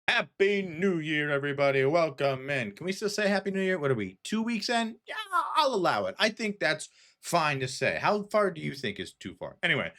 Happy New Year, everybody. Welcome in. Can we still say Happy New Year? What are we, 2 weeks in? Yeah, I'll allow it. I think that's fine to say. How far do you think is too far? Anyway,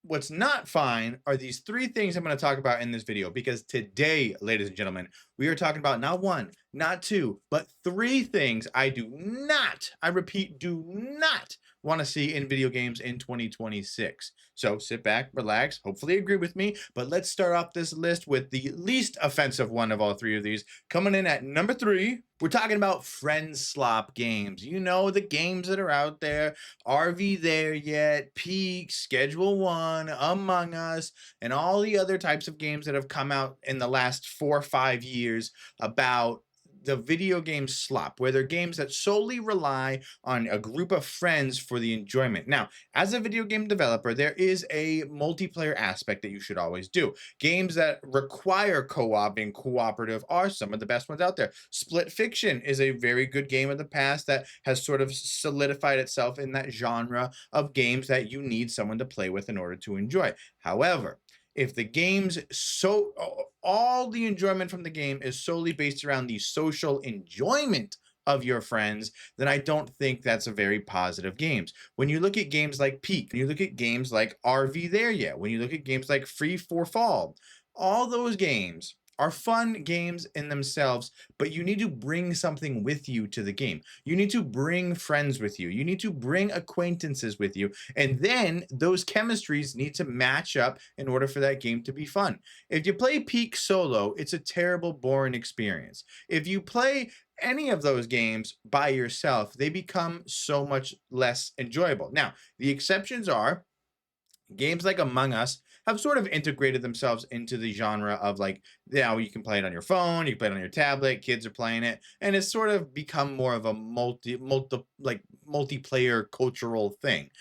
what's not fine are these three things I'm going to talk about in this video because today, ladies and gentlemen, we are talking about not one, not two, but three things I do not, I repeat, do not want to see in video games in 2026. So sit back, relax, hopefully agree with me, but let's start off this list with the least offensive one of all three of these. Coming in at number 3, we're talking about Friend-Slop games. You know, the games that are out there. RV There Yet, Peak, Schedule One, Among Us, and all the other types of games that have come out in the last 4 or 5 years about the video game slop, where they're games that solely rely on a group of friends for the enjoyment. Now, as a video game developer, there is a multiplayer aspect that you should always do. Games that require co-op and cooperative are some of the best ones out there. Split Fiction is a very good game of the past that has sort of solidified itself in that genre of games that you need someone to play with in order to enjoy. However, if the game's so all the enjoyment from the game is solely based around the social enjoyment of your friends, then I don't think that's a very positive games. When you look at games like Peak, when you look at games like RV There Yet, when you look at games like Free for Fall, all those games are fun games in themselves, but you need to bring something with you to the game. You need to bring friends with you. You need to bring acquaintances with you. And then those chemistries need to match up in order for that game to be fun. If you play Peak solo, it's a terrible, boring experience. If you play any of those games by yourself, they become so much less enjoyable. Now, the exceptions are games like Among Us have sort of integrated themselves into the genre of like, now you can play it on your phone, you can play it on your tablet, kids are playing it, and it's sort of become more of a multiplayer cultural thing.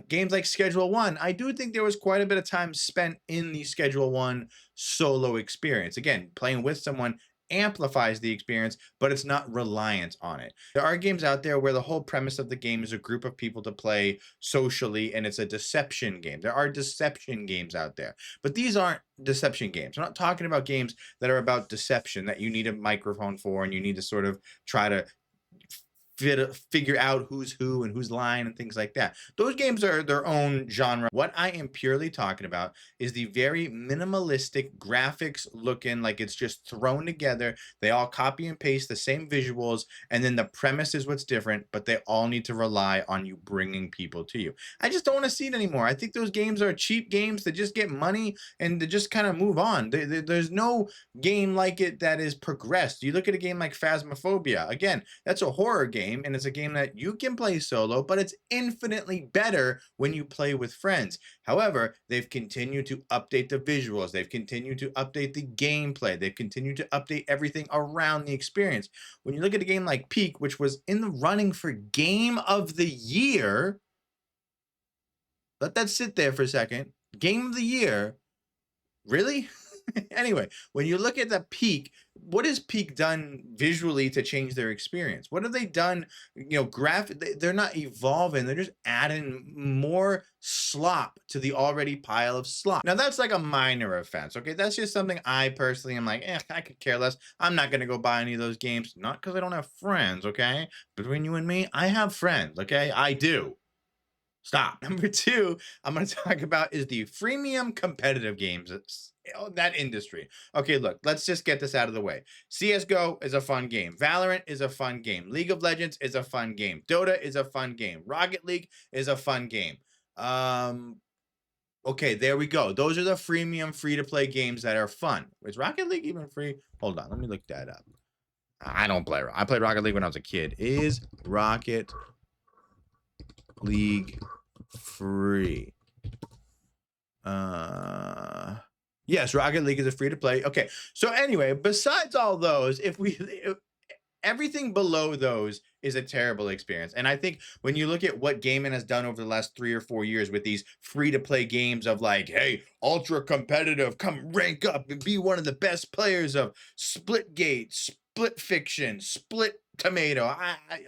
Games like Schedule One, I do think there was quite a bit of time spent in the Schedule One solo experience. Again, playing with someone amplifies the experience, but it's not reliant on it. There are games out there where the whole premise of the game is a group of people to play socially and it's a deception game. There are deception games out there, but these aren't deception games. I'm not talking about games that are about deception that you need a microphone for and you need to sort of try to figure out who's who and who's lying and things like that. Those games are their own genre. What I am purely talking about is the very minimalistic graphics looking like it's just thrown together. They all copy and paste the same visuals, and then the premise is what's different, but they all need to rely on you bringing people to you. I just don't want to see it anymore. I think those games are cheap games that just get money and to just kind of move on. There's no game like it that is progressed. You look at a game like Phasmophobia. Again, that's a horror game and it's a game that you can play solo, but it's infinitely better when you play with friends. However, they've continued to update the visuals, they've continued to update the gameplay, they've continued to update everything around the experience. When you look at a game like Peak, which was in the running for Game of the Year, let that sit there for a second. Game of the Year, really? Anyway, when you look at the Peak, what has Peak done visually to change their experience? What have they done? You know, they're not evolving, they're just adding more slop to the already pile of slop. Now, that's like a minor offense, okay? That's just something I personally am like, I could care less. I'm not gonna go buy any of those games, not because I don't have friends, okay? Between you and me, I have friends, okay? I do. Stop. Number 2, I'm going to talk about is the freemium competitive games. That industry. Okay, look, let's just get this out of the way. CS:GO is a fun game. Valorant is a fun game. League of Legends is a fun game. Dota is a fun game. Rocket League is a fun game. Okay, there we go. Those are the freemium free-to-play games that are fun. Is Rocket League even free? Hold on, let me look that up. I don't play. I played Rocket League when I was a kid. Is Rocket League free? Yes, Rocket League is a free to play. Okay. So anyway, besides all those, if everything below those is a terrible experience. And I think when you look at what gaming has done over the last 3 or 4 years with these free to play games of like, hey, ultra competitive, come rank up and be one of the best players of Splitgate, Split Fiction, Split Tomato,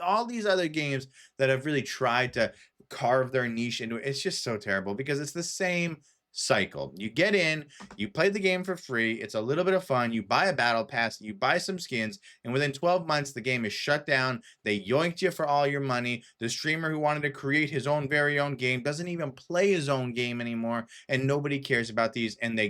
all these other games that have really tried to carve their niche into it. It's just so terrible because it's the same cycle. You get in, you play the game for free, it's a little bit of fun, you buy a battle pass, you buy some skins, and within 12 months, the game is shut down. They yoinked you for all your money. The streamer who wanted to create his own very own game doesn't even play his own game anymore, and nobody cares about these. And they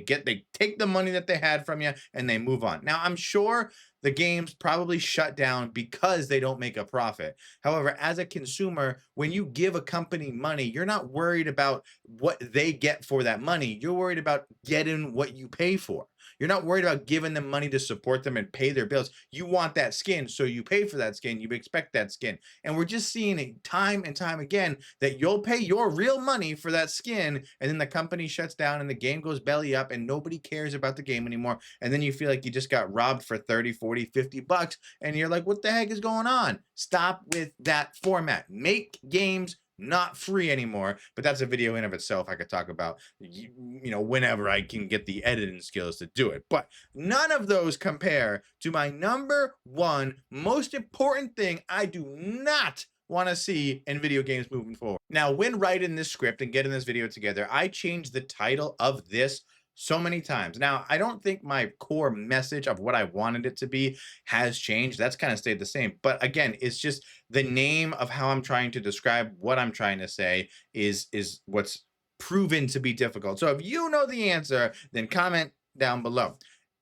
take the money that they had from you and they move on. Now, I'm sure the games probably shut down because they don't make a profit. However, as a consumer, when you give a company money, you're not worried about what they get for that money. You're worried about getting what you pay for. You're not worried about giving them money to support them and pay their bills. You want that skin, so you pay for that skin. You expect that skin. And we're just seeing it time and time again that you'll pay your real money for that skin, and then the company shuts down and the game goes belly up and nobody cares about the game anymore. And then you feel like you just got robbed for 30, 40, 50 bucks. And you're like, what the heck is going on? Stop with that format. Make games not free anymore. But that's a video in of itself I could talk about, whenever I can get the editing skills to do it. But none of those compare to my number one most important thing I do not want to see in video games moving forward. Now, when writing this script and getting this video together, I changed the title of this so many times. Now, I don't think my core message of what I wanted it to be has changed. That's kind of stayed the same. But again, it's just the name of how I'm trying to describe what I'm trying to say is what's proven to be difficult. So if you know the answer, then comment down below.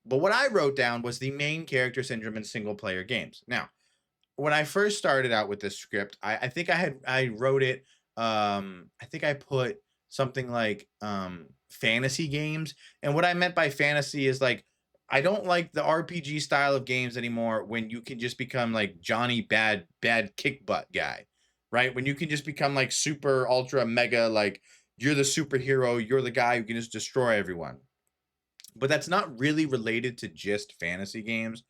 But what I wrote down was the main character syndrome in single player games. Now, when I first started out with this script, I think I wrote it. I think I put something like fantasy games, and what I meant by fantasy is like I don't like the RPG style of games anymore. When you can just become like Johnny bad kick butt guy, right? When you can just become like super ultra mega like you're the superhero, you're the guy who can just destroy everyone. But that's not really related to just fantasy games.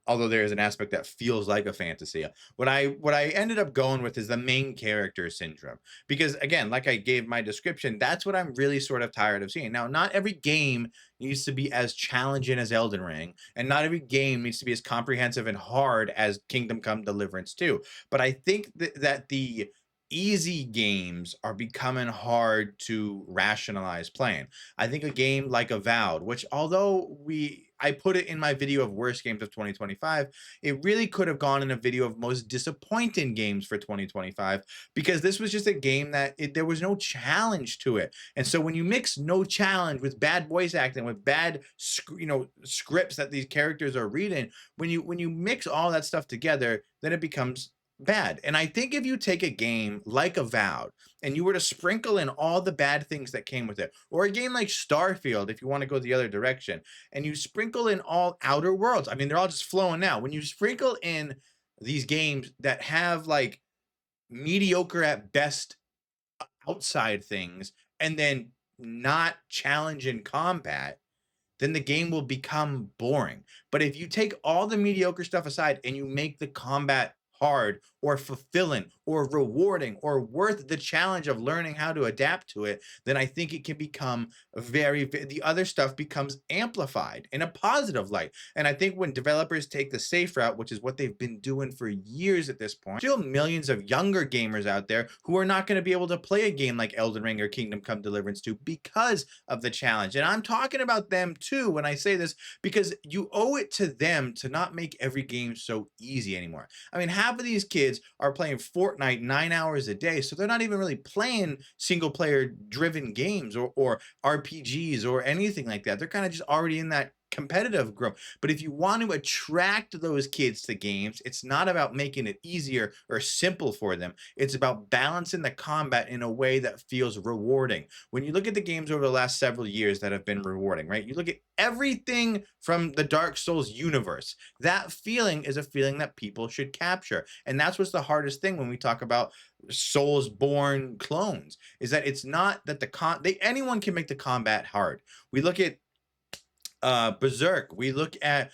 Although there is an aspect that feels like a fantasy. What I ended up going with is the main character syndrome. Because again, like I gave my description, that's what I'm really sort of tired of seeing. Now, not every game needs to be as challenging as Elden Ring, and not every game needs to be as comprehensive and hard as Kingdom Come Deliverance 2. But I think that the easy games are becoming hard to rationalize playing. I think a game like Avowed, which although I put it in my video of worst games of 2025, it really could have gone in a video of most disappointing games for 2025 because this was just a game that there was no challenge to it. And so when you mix no challenge with bad voice acting, with bad scripts that these characters are reading, when you mix all that stuff together, then it becomes bad. And I think if you take a game like Avowed and you were to sprinkle in all the bad things that came with it, or a game like Starfield, if you want to go the other direction, and you sprinkle in all Outer Worlds, I mean, they're all just flowing now. When you sprinkle in these games that have like mediocre at best outside things and then not challenge in combat, then the game will become boring. But if you take all the mediocre stuff aside and you make the combat hard or fulfilling or rewarding or worth the challenge of learning how to adapt to it, then I think it can become the other stuff becomes amplified in a positive light. And I think when developers take the safe route, which is what they've been doing for years at this point, still millions of younger gamers out there who are not going to be able to play a game like Elden Ring or Kingdom Come Deliverance 2 because of the challenge. And I'm talking about them too when I say this, because you owe it to them to not make every game so easy anymore. I mean, half of these kids are playing Fortnite 9 hours a day, so they're not even really playing single player driven games or RPGs or anything like that. They're kind of just already in that competitive growth. But if you want to attract those kids to games, it's not about making it easier or simple for them. It's about balancing the combat in a way that feels rewarding. When you look at the games over the last several years that have been rewarding, right? You look at everything from the Dark Souls universe. That feeling is a feeling that people should capture. And that's what's the hardest thing when we talk about Souls-born clones, is that it's not that anyone can make the combat hard. We look at Berserk, we look at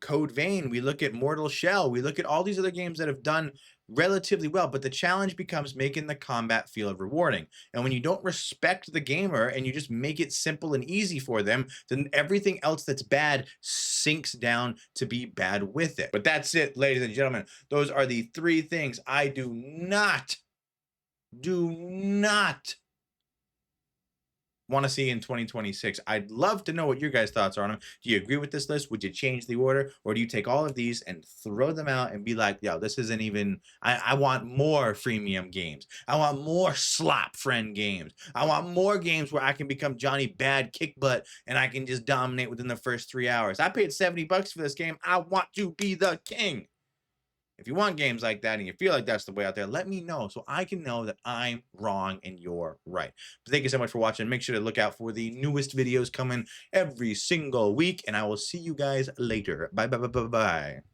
Code Vein, we look at Mortal Shell, we look at all these other games that have done relatively well, but the challenge becomes making the combat feel rewarding. And when you don't respect the gamer and you just make it simple and easy for them, then everything else that's bad sinks down to be bad with it. But that's it, ladies and gentlemen. Those are the three things I do not want to see in 2026. I'd love to know what your guys' thoughts are on them. Do you agree with this list? Would you change the order? Or do you take all of these and throw them out and be like, yo, this isn't even, I want more freemium games. I want more slop friend games. I want more games where I can become Johnny Bad Kick Butt and I can just dominate within the first 3 hours. I paid $70 for this game. I want to be the king. If you want games like that and you feel like that's the way out there, let me know so I can know that I'm wrong and you're right. But thank you so much for watching. Make sure to look out for the newest videos coming every single week, and I will see you guys later. Bye, bye, bye, bye, bye.